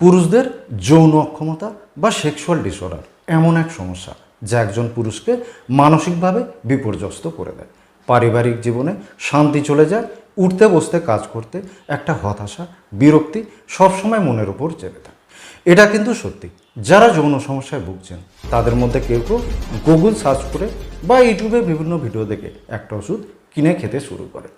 পুরুষদের যৌন অক্ষমতা বা সেক্সুয়াল ডিসঅর্ডার এমন এক সমস্যা যা একজন পুরুষকে মানসিকভাবে বিপর্যস্ত করে দেয়। পারিবারিক জীবনে শান্তি চলে যায়, উঠতে বসতে কাজ করতে একটা হতাশা, বিরক্তি সবসময় মনের উপর চেপে থাকে। এটা কিন্তু সত্যি। যারা যৌন সমস্যায় ভুগছেন তাদের মধ্যে কেউ কেউ গুগল সার্চ করে বা ইউটিউবে বিভিন্ন ভিডিও দেখে একটা ওষুধ কিনে খেতে শুরু করে,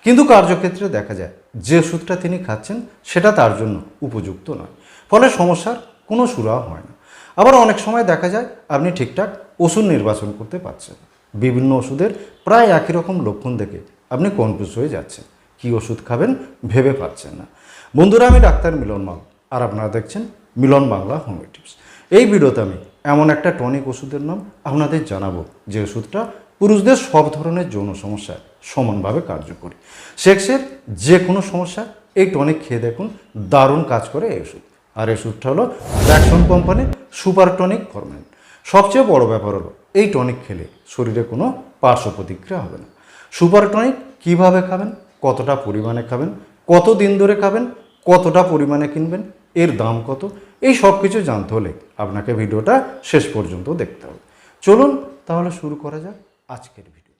কিন্তু কার্যক্ষেত্রে দেখা যায় যে ওষুধটা তিনি খাচ্ছেন সেটা তার জন্য উপযুক্ত নয়, ফলে সমস্যার কোনো সুরাহা হয় না। আবার অনেক সময় দেখা যায় আপনি ঠিকঠাক ওষুধ নির্বাচন করতে পারছেন, বিভিন্ন ওষুধের প্রায় একই রকম লক্ষণ দেখে আপনি কনফিউজ হয়ে যাচ্ছেন, কি ওষুধ খাবেন ভেবে পাচ্ছেন না। বন্ধুরা, আমি ডাক্তার মিলন মাল, আর আপনারা দেখছেন মিলন বাংলা হোমিও টিপস। এই ভিডিওতে আমি এমন একটা টনিক ওষুধের নাম আপনাদের জানাবো যে ওষুধটা পুরুষদের সব ধরনের যৌন সমস্যায় সমানভাবে কার্যকরী। সেক্সের যে কোনো সমস্যা এই টনিক খেয়ে দেখুন, দারুণ কাজ করে এই ওষুধ। আর এই ওষুধটা হলো ব্যাকসন কোম্পানির সুপার টনিক ফরম্যাট। সবচেয়ে বড় ব্যাপার হলো এই টনিক খেলে শরীরে কোনো পার্শ্ব প্রতিক্রিয়া হবে না। সুপার টনিক কীভাবে খাবেন, কতটা পরিমাণে খাবেন, কত দিন ধরে খাবেন, কতটা পরিমাণে কিনবেন, এর দাম কত, এই সব কিছু জানতে হলে আপনাকে ভিডিওটা শেষ পর্যন্ত দেখতে হবে। চলুন তাহলে শুরু করা যাক আজকের ভিডিও।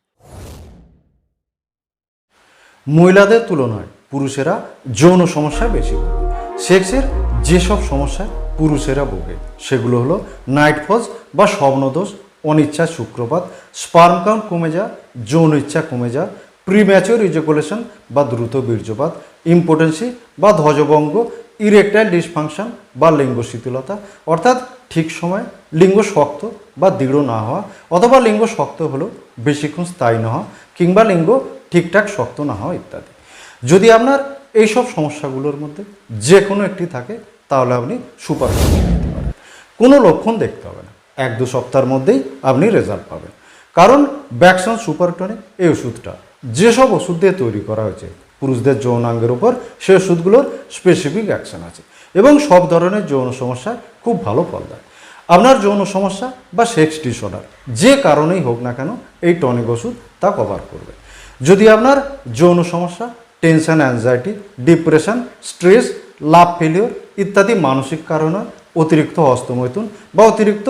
মহিলাদের তুলনায় পুরুষেরা যৌন সমস্যা বেশি ভোগে। সেক্সের যেসব সমস্যায় পুরুষেরা ভোগে সেগুলো হলো নাইট ফলস বা স্বপ্নদোষ, অনিচ্ছা শুক্রপাত, স্পার্ম কাউন্ট কমে যাওয়া, যৌন ইচ্ছা কমে যাওয়া, প্রিম্যাচিওর ইজাকুলেশন বা দ্রুত বীর্যপাত, ইম্পোটেন্সি বা ধ্বজভঙ্গ, ইরেকটাইল ডিসফাংশন বা লিঙ্গ শিথিলতা, অর্থাৎ ঠিক সময় লিঙ্গ শক্ত বা দৃঢ় না হওয়া, অথবা লিঙ্গ শক্ত হলেও বেশিক্ষণ স্থায়ী না হওয়া, কিংবা লিঙ্গ ঠিকঠাক শক্ত না হওয়া ইত্যাদি। যদি আপনার এইসব সমস্যাগুলোর মধ্যে যে কোনো একটি থাকে তাহলে আপনি সুপার টনিক নিতে পারেন। কোনো লক্ষণ দেখতে হবে না, 1-2 সপ্তাহের মধ্যেই আপনি রেজাল্ট পাবেন। কারণ ব্যাকসন সুপার টনিক এই ওষুধটা যেসব ওষুধ দিয়ে তৈরি করা হয়েছে পুরুষদের যৌনাঙ্গের উপর, সেই ওষুধগুলোর স্পেসিফিক অ্যাকশন আছে এবং সব ধরনের যৌন সমস্যায় খুব ভালো ফল দেয়। আপনার যৌন সমস্যা বা সেক্স ডিসঅর্ডার যে কারণেই হোক না কেন এই টনিক ওষুধ তা কভার করবে। যদি আপনার যৌন সমস্যা, টেনশন, অ্যাংজাইটি, ডিপ্রেশন, স্ট্রেস, লাভ ফেলিওর ইত্যাদি মানসিক কারণে, অতিরিক্ত হস্তমৈথুন বা অতিরিক্ত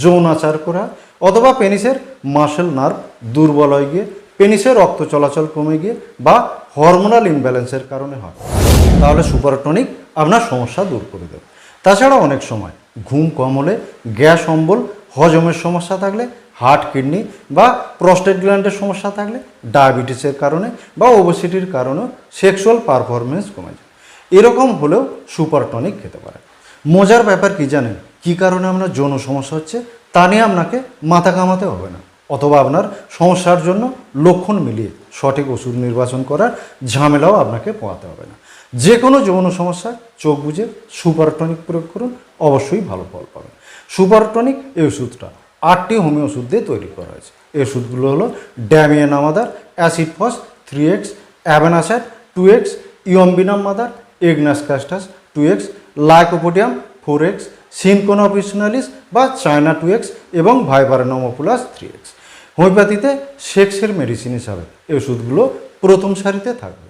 যৌনাচার করা, অথবা পেনিসের মাসেল নার্ভ দুর্বল হয়ে গিয়ে পেনিসের রক্ত চলাচল কমে গিয়ে বা হরমোনাল ইমব্যালেন্সের কারণে হয়, তাহলে সুপার টনিক আপনার সমস্যা দূর করে দেবে। তাছাড়া অনেক সময় ঘুম কম হলে, গ্যাস অম্বল, হজমের সমস্যা থাকলে, হার্ট, কিডনি বা প্রস্টেট গ্ল্যান্ডের সমস্যা থাকলে, ডায়াবেটিসের কারণে বা ওবেসিটির কারণে সেক্সুয়াল পারফরমেন্স কমে যায়, এরকম হলেও সুপার টনিক খেতে পারে। মজার ব্যাপার কি জানেন, কী কারণে আপনার যৌন সমস্যা হচ্ছে তা নিয়ে আপনাকে মাথা ঘামাতে হবে না, অথবা আপনার সমস্যার জন্য লক্ষণ মিলিয়ে সঠিক ওষুধ নির্বাচন করার ঝামেলাও আপনাকে পোহাতে হবে না। যে কোনো যৌন সমস্যা চোখ বুঝে সুপার টনিক প্রয়োগ করুন, অবশ্যই ভালো ফল পাবেন। সুপার টনিক এই ওষুধটা 8টি হোমিও ওষুধ দিয়ে তৈরি করা হয়েছে। এই ওষুধগুলো হলো damiana mother, acid phos 3x, অ্যাবেনাসাইড 2x, yohimbinum mother, agnus castus 2x, lycopodium 4x, cinchona officinalis বা চায়না 2x এবং ভাইপারেনোমোপুলাস 3x। হোমিওপ্যাথিতে সেক্সের মেডিসিন হিসাবে এই ওষুধগুলো প্রথম সারিতে থাকবে।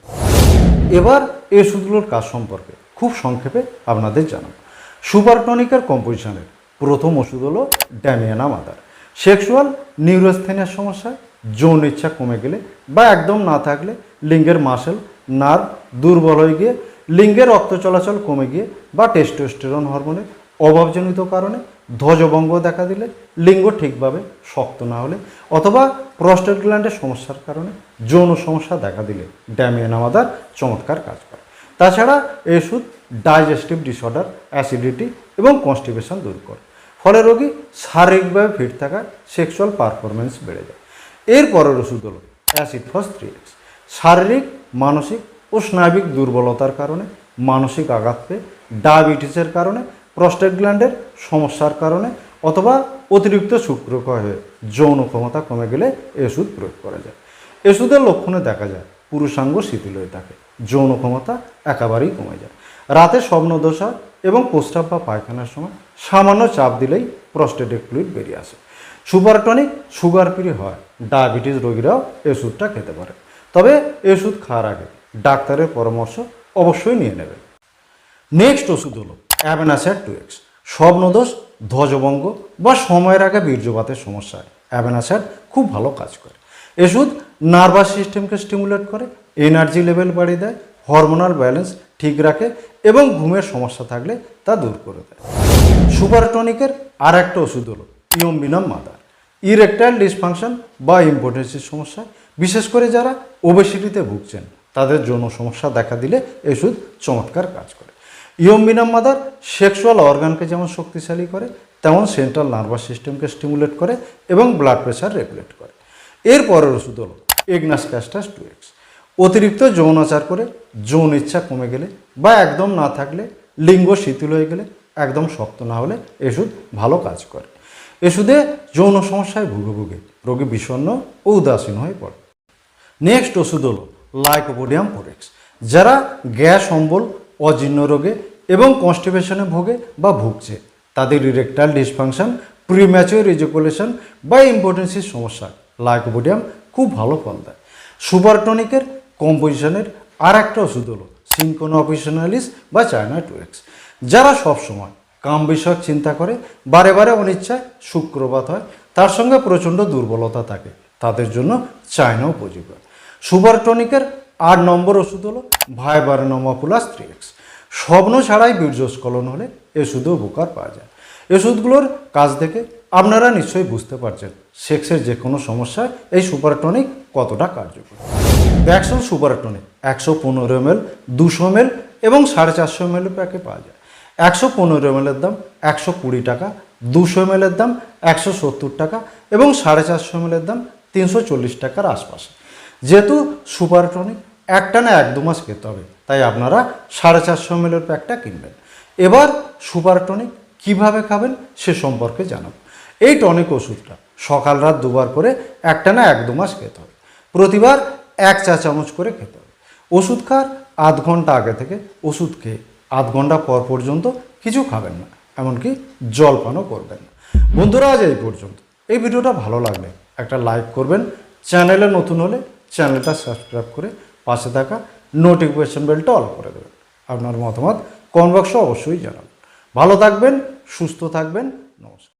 এবার এই ওষুধগুলোর কাজ সম্পর্কে খুব সংক্ষেপে আপনাদের জানাবো। সুপার টনিকের কম্পোজিশনের প্রথম ওষুধ হলো ড্যামিয়েনা মাদার। সেক্সুয়াল নিউরোস্থেনিয়ার সমস্যায় যৌন ইচ্ছা কমে গেলে বা একদম না থাকলে, লিঙ্গের মাসেল নার্ভ দুর্বল হয়ে গিয়ে, লিঙ্গের রক্ত চলাচল কমে গিয়ে বা টেস্টোস্টেরন হরমোনের অভাবজনিত কারণে ধ্বজভঙ্গ দেখা দিলে, লিঙ্গ ঠিকভাবে শক্ত না হলে, অথবা প্রস্টেট গ্ল্যান্ডের সমস্যার কারণে যৌন সমস্যা দেখা দিলে ড্যামিয়েনা মাদার চমৎকার কাজ করে। তাছাড়া এই ওষুধ ডাইজেস্টিভ ডিসঅর্ডার, অ্যাসিডিটি এবং কনস্টিপেশন দূর করে, ফলে রোগী শারীরিকভাবে ফিট থাকায় সেক্সুয়াল পারফরমেন্স বেড়ে যায়। এর পরের ওষুধ হলো অ্যাসিড ফস 3x। শারীরিক, মানসিক ও স্নায়বিক দুর্বলতার কারণে, মানসিক আঘাত পেয়ে, ডায়াবেটিসের কারণে, প্রস্টেট গ্ল্যান্ডের সমস্যার কারণে, অথবা অতিরিক্ত শুক্রক্ষয় হয়ে যৌন ক্ষমতা কমে গেলে এই ওষুধ প্রয়োগ করা যায়। এই ওষুধের লক্ষণে দেখা যায় পুরুষাঙ্গ শিথিল হয়ে থাকে, যৌন ক্ষমতা একেবারেই কমে যায়, রাতে স্বপ্নদশা এবং প্রস্রাব বা পায়খানার সময় সামান্য চাপ দিলেই প্রস্টেটিক ফ্লুইড বেরিয়ে আসে। সুপার টনিক সুগার ফ্রি হয়, ডায়াবেটিস রোগীরাও এই ওষুধটা খেতে পারে, তবে এই ওষুধ খাওয়ার আগে ডাক্তারের পরামর্শ অবশ্যই নিয়ে নেবেন। নেক্সট ওষুধ হলো অ্যাবেনাসার 2X। স্বপ্নদোষ, ধ্বজভঙ্গ বা সময়ের আগে বীর্যপাতের সমস্যায় অ্যাবেনাসার খুব ভালো কাজ করে। ওষুধ নার্ভাস সিস্টেমকে স্টিমুলেট করে, এনার্জি লেভেল বাড়িয়ে দেয়, হরমোনাল ব্যালেন্স ঠিক রাখে এবং ঘুমের সমস্যা থাকলে তা দূর করে দেয়। সুপার টনিকের আর একটা ওষুধ হলো ইয়ম্বিনাম মাদার। ইরেকটাইল ডিসফাংশন বা ইম্পোটেন্সির সমস্যা, বিশেষ করে যারা ওবেসিটিতে ভুগছেন তাদের যৌন সমস্যা দেখা দিলে এই ওষুধ চমৎকার কাজ করে। ইয়ম্বিনাম মাদার সেক্সুয়াল অর্গানকে যেমন শক্তিশালী করে তেমন সেন্ট্রাল নার্ভাস সিস্টেমকে স্টিমুলেট করে এবং ব্লাড প্রেশার রেগুলেট করে। এরপরের ওষুধ হলো ইগনাস ক্যাস্টাস 2X। অতিরিক্ত যৌনাচার করে যৌন ইচ্ছা কমে গেলে বা একদম না থাকলে, লিঙ্গ শিথিল হয়ে গেলে, একদম শক্ত না হলে ওষুধ ভালো কাজ করে। ওষুধে যৌন সমস্যায় ভুগে রোগী বিষণ্ণ ও উদাসীন হয়ে পড়ে। নেক্সট ওষুধ হলো লাইকোপোডিয়াম 4X। যারা গ্যাস অম্বল, অজীর্ণ রোগে এবং কনস্টিপেশনে ভোগে বা ভুগছে তাদের ইরেকটাইল ডিসফাংশন, প্রিম্যাচিওর ইজাকুলেশন বা ইম্পোটেন্সির সমস্যা লাইকোপোডিয়াম খুব ভালো ফল দেয়। সুপার টনিকের কম্পোজিশনের আর একটা ওষুধ হলো সিনকোনা অফিশনালিস বা চায়না 2X। যারা সবসময় কাম বিষয়ক চিন্তা করে, বারে বারে অনিচ্ছায় শুক্রপাত হয়, তার সঙ্গে প্রচণ্ড দুর্বলতা থাকে, তাদের জন্য চায়না উপযোগী। সুপার টনিকের 8 নম্বর ওষুধ হলো ভাইবারেনমাপুলাস 3X। স্বপ্ন ছাড়াই বীর্যস্খলন হলে এই ওষুধে উপকার পাওয়া যায়। ওষুধগুলোর কাজ দেখে আপনারা নিশ্চয়ই বুঝতে পারছেন সেক্সের যে কোনো সমস্যায় এই সুপার টনিক কতটা কার্যকর। ব্যাকসন সুপার টনিক 115 ml, 200 ml এবং 450 ml প্যাকে পাওয়া যায়। 115 ml এর দাম 120 টাকা, 200 ml এর দাম 170 টাকা এবং 450 ml এর দাম 340 টাকার আশপাশে। যেহেতু সুপার টনিক একটানা 1-2 মাস খেতে হবে, তাই আপনারা 450 ml এর প্যাকটা কিনবেন। এবার সুপার টনিক কীভাবে খাবেন সে সম্পর্কে জানাবো। এই টনিক ওষুধটা সকাল রাত 2 বার করে একটানা 1-2 মাস খেতে হবে। প্রতিবার 1 চা চামচ করে খেতে হবে। ওষুধ খাওয়ার আধ ঘন্টা আগে থেকে ওষুধ খেয়ে আধ ঘন্টা পর পর্যন্ত কিছু খাবেন না, এমনকি জলপানও করবেন না। বন্ধুরা, আজ এই পর্যন্ত। এই ভিডিওটা ভালো লাগলে একটা লাইক করবেন, চ্যানেলে নতুন হলে চ্যানেলটা সাবস্ক্রাইব করে পাশে থাকা নোটিফিকেশন বেলটা অল করে দেবেন। আপনার মতামত কমেন্ট বক্সে অবশ্যই জানাবেন। ভালো থাকবেন, সুস্থ থাকবেন, নমস্কার।